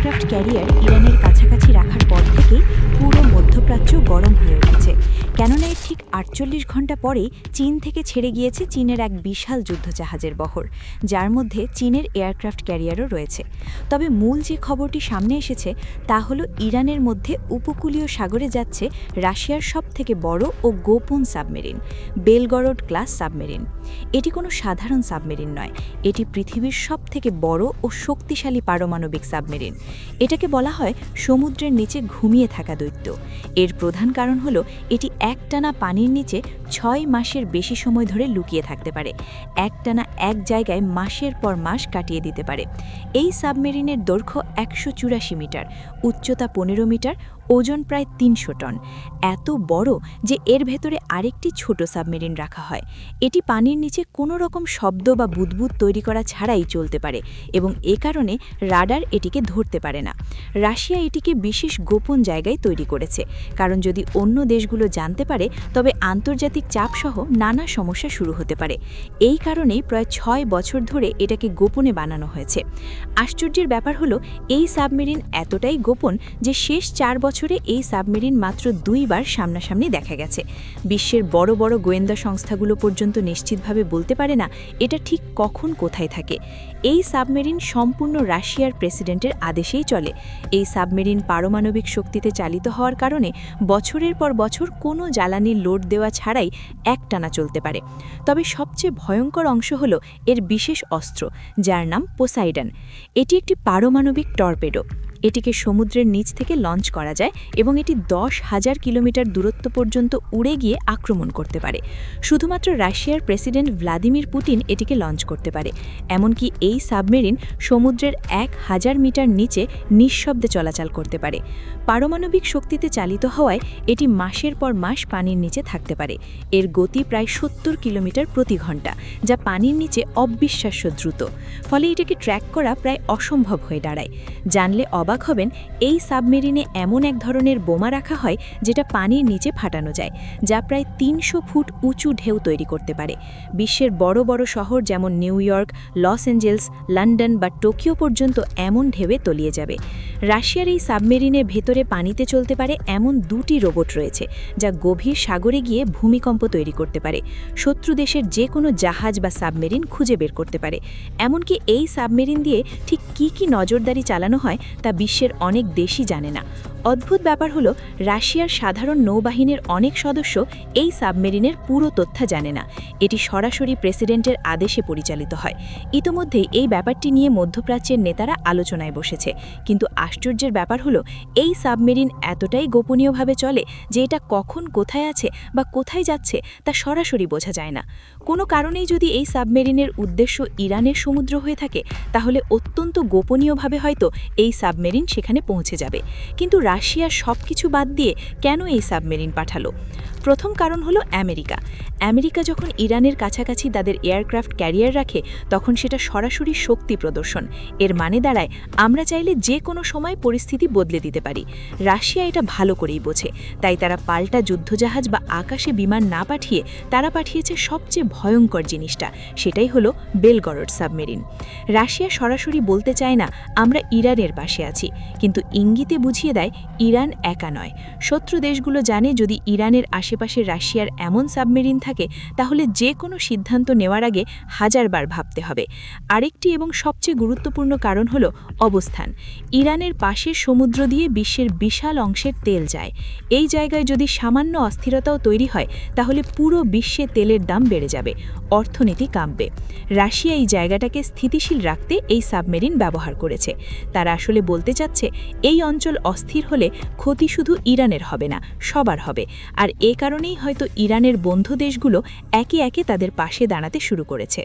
Aircraft carrier ইরানের কাছাকাছি রাখার পর থেকেই পুরো মধ্যপ্রাচ্য গরম হয়ে উঠেছে। কেননা এর ঠিক ৪৮ ঘন্টা পরেই চীন থেকে ছেড়ে গিয়েছে চীনের এক বিশাল যুদ্ধজাহাজের বহর, যার মধ্যে চীনের এয়ারক্রাফট ক্যারিয়ারও রয়েছে। তবে মূল যে খবরটি সামনে এসেছে তা হলো ইরানের মধ্যে উপকূলীয় সাগরে যাচ্ছে রাশিয়ার সবথেকে বড় ও গোপন সাবমেরিন, বেলগরড ক্লাস সাবমেরিন। এটি কোনো সাধারণ সাবমেরিন নয়, এটি পৃথিবীর সবথেকে বড় ও শক্তিশালী পারমাণবিক সাবমেরিন। এটাকে বলা হয় সমুদ্রের নিচে ঘুমিয়ে থাকা দৈত্য। এর প্রধান কারণ হলো এটি একটানা পানির নিচে ৬ মাসের বেশি সময় ধরে লুকিয়ে থাকতে পারে, একটানা এক জায়গায় মাসের পর মাস কাটিয়ে দিতে পারে। এই সাবমেরিনের দৈর্ঘ্য ১৮৪ মিটার, উচ্চতা ১৫ মিটার, ওজন প্রায় ৩০০ টন। এত বড় যে এর ভেতরে আরেকটি ছোট সাবমেরিন রাখা হয়। এটি পানির নিচে কোনো রকম শব্দ বা বুদবুদ তৈরি করা ছাড়াই চলতে পারে এবং এ কারণে রাডার এটিকে ধরতে পারে না। রাশিয়া এটিকে বিশেষ গোপন জায়গায় তৈরি করেছে, কারণ যদি অন্য দেশগুলো জানতে পারে তবে আন্তর্জাতিক চাপসহ নানা সমস্যা শুরু হতে পারে। এই কারণেই প্রায় ৬ বছর ধরে এটাকে গোপনে বানানো হয়েছে। আশ্চর্যের ব্যাপার হলো এই সাবমেরিন এতটাই গোপন যে শেষ ৪ বছরে এই সাবমেরিন মাত্র ২ বার সামনাসামনি দেখা গেছে। বিশ্বের বড় বড় গোয়েন্দা সংস্থাগুলো পর্যন্ত নিশ্চিতভাবে বলতে পারে না এটা ঠিক কখন কোথায় থাকে। এই সাবমেরিন সম্পূর্ণ রাশিয়ার প্রেসিডেন্টের আদেশেই চলে। এই সাবমেরিন পারমাণবিক শক্তিতে চালিত হওয়ার কারণে বছরের পর বছর কোনো জ্বালানির লোড দেওয়া ছাড়াই একটানা চলতে পারে। তবে সবচেয়ে ভয়ঙ্কর অংশ হলো এর বিশেষ অস্ত্র, যার নাম পোসাইডন। এটি একটি পারমাণবিক টর্পেডো। এটিকে সমুদ্রের নিচ থেকে লঞ্চ করা যায় এবং এটি ১০,০০০ কিলোমিটার দূরত্ব পর্যন্ত উড়ে গিয়ে আক্রমণ করতে পারে। শুধুমাত্র রাশিয়ার প্রেসিডেন্ট ভ্লাদিমির পুতিন এটিকে লঞ্চ করতে পারে। এমনকি এই সাবমেরিন সমুদ্রের ১,০০০ মিটার নিচে নিঃশব্দে চলাচল করতে পারে। পারমাণবিক শক্তিতে চালিত হওয়ায় এটি মাসের পর মাস পানির নিচে থাকতে পারে। এর গতি প্রায় ৭০ কিলোমিটার প্রতি ঘন্টা, যা পানির নিচে অবিশ্বাস্য দ্রুত। ফলে এটাকে ট্র্যাক করা প্রায় অসম্ভব হয়ে দাঁড়ায়। জানলে অবাক হবেন, এই সাবমেরিনে এমন এক ধরনের বোমা রাখা হয় যেটা পানির নিচে ফাটানো যায়, যা প্রায় ৩০০ ফুট উঁচু ঢেউ তৈরি করতে পারে। বিশ্বের বড় বড় শহর যেমন New York, Los Angeles, London বা টোকিও পর্যন্ত এমন ঢেউয়ে তলিয়ে যাবে। রাশিয়ার এই সাবমেরিনের ভেতরে পানিতে চলতে পারে এমন ২টি রোবট রয়েছে, যা গভীর সাগরে গিয়ে ভূমিকম্প তৈরি করতে পারে। শত্রু দেশের যে কোনো জাহাজ বা সাবমেরিন খুঁজে বের করতে পারে। এমনকি এই সাবমেরিন দিয়ে ঠিক কী নজরদারি চালানো হয় তা বিশ্বের অনেক দেশই জানে না। অদ্ভুত ব্যাপার হলো রাশিয়ার সাধারণ নৌবাহিনীর অনেক সদস্য এই সাবমেরিনের পুরো তথ্য জানে না। এটি সরাসরি প্রেসিডেন্টের আদেশে পরিচালিত হয়। ইতোমধ্যেই এই ব্যাপারটি নিয়ে মধ্যপ্রাচ্যের নেতারা আলোচনায় বসেছে। কিন্তু আশ্চর্যের ব্যাপার হলো এই সাবমেরিন এতটাই গোপনীয়ভাবে চলে যে এটা কখন কোথায় আছে বা কোথায় যাচ্ছে তা সরাসরি বোঝা যায় না। কোনো কারণেই যদি এই সাবমেরিনের উদ্দেশ্য ইরানের সমুদ্র হয়ে থাকে, তাহলে অত্যন্ত গোপনীয়ভাবে হয়তো এই সাবমেরিন সেখানে পৌঁছে যাবে। কিন্তু রাশিয়া সবকিছু বাদ দিয়ে কেন এই সাবমেরিন পাঠালো? প্রথম কারণ হলো আমেরিকা। আমেরিকা যখন ইরানের কাছাকাছি তাদের এয়ারক্রাফট ক্যারিয়ার রাখে, তখন সেটা সরাসরি শক্তি প্রদর্শন। এর মানে দাঁড়ায় আমরা চাইলে যে কোনো সময় পরিস্থিতি বদলে দিতে পারি। রাশিয়া এটা ভালো করেই বোঝে, তাই তারা পাল্টা যুদ্ধজাহাজ বা আকাশে বিমান না পাঠিয়ে তারা পাঠিয়েছে সবচেয়ে ভয়ঙ্কর জিনিসটা, সেটাই হলো বেলগরড সাবমেরিন। রাশিয়া সরাসরি বলতে চায় না আমরা ইরানের পাশে আছি, কিন্তু ইঙ্গিতে বুঝিয়ে দেয় ইরান একা নয়। শত্রু দেশগুলো জানে যদি ইরানের আশেপাশে রাশিয়ার এমন সাবমেরিন থাকে, তাহলে যে কোনো সিদ্ধান্ত নেওয়ার আগে ১০০০ বার ভাবতে হবে। আরেকটি এবং সবচেয়ে গুরুত্বপূর্ণ কারণ হলো অবস্থান। ইরানের পাশের সমুদ্র দিয়ে বিশ্বের বিশাল অংশের তেল যায়। এই জায়গায় যদি সামান্য অস্থিরতাও তৈরি হয়, তাহলে পুরো বিশ্বে তেলের দাম বেড়ে যাবে, অর্থনীতি কাঁপবে। রাশিয়া এই জায়গাটাকে স্থিতিশীল রাখতে এই সাবমেরিন ব্যবহার করেছে। তারা আসলে বলতে চাচ্ছে এই অঞ্চল অস্থির হলে ক্ষতি শুধু ইরানের হবে না, সবার হবে। আর এ কারণেই হয়তো ইরানের বন্ধু দেশগুলো একে একে তাদের পাশে দাঁড়াতে শুরু করেছে।